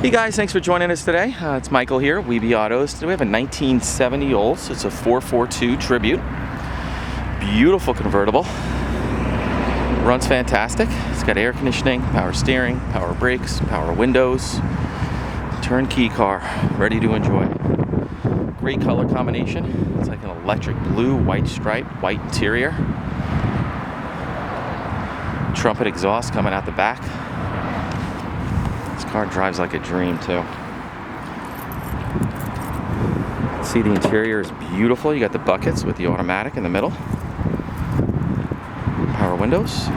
Hey guys, thanks for joining us today. It's Michael here, WeBe Autos. Today we have a 1970 Olds. It's a 442 Tribute. Beautiful convertible. Runs fantastic. It's got air conditioning, power steering, power brakes, power windows. Turnkey car, ready to enjoy. Great color combination. It's like an electric blue, white stripe, white interior. Trumpet exhaust coming out the back. This car drives like a dream too. See, the interior is beautiful. You got the buckets with the automatic in the middle. Power windows,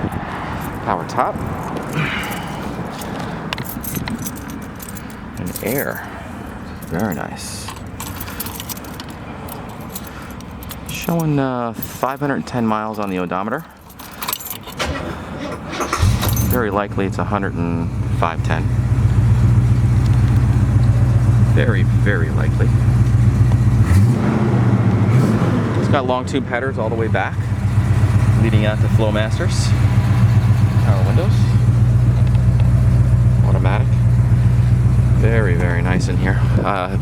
power top, and air. Very nice. Showing 510 miles on the odometer. Very likely it's 105.10. Very, very likely. It's got long tube headers all the way back, leading out to Flowmasters. Power windows. Automatic. Very, very nice in here.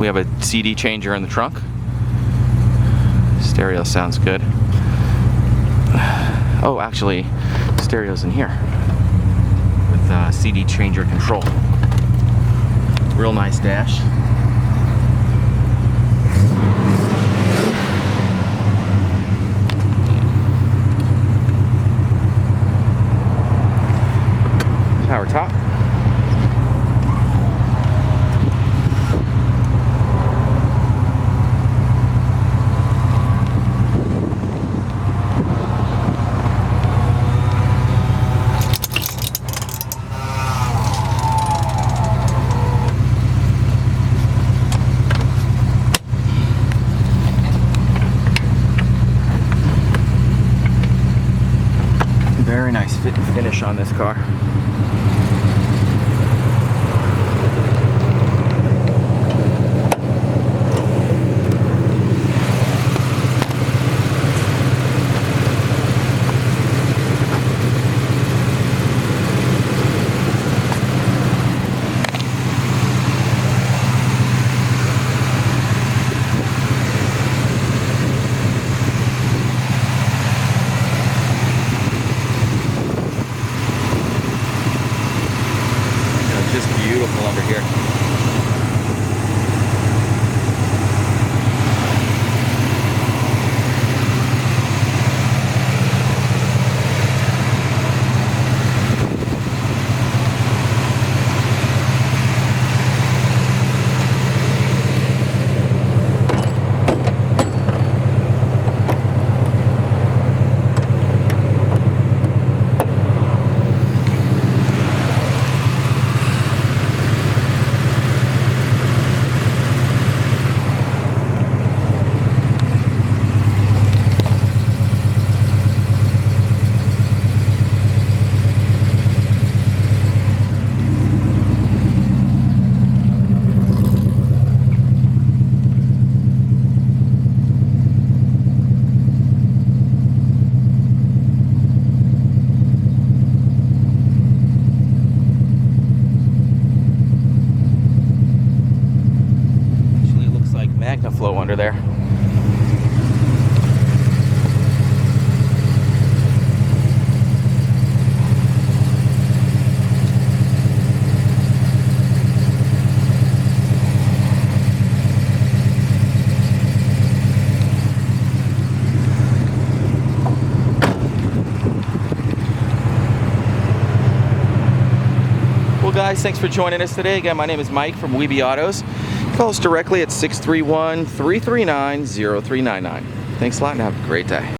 We have a CD changer in the trunk. Stereo sounds good. Oh, actually, stereo's in here with CD changer control. Real nice dash. Power top. Very nice fit and finish on this car. Just beautiful under here. Flow under there. Well guys, thanks for joining us today. Again, my name is Mike from WeBe Autos. Call us directly at 631-339-0399. Thanks a lot and have a great day.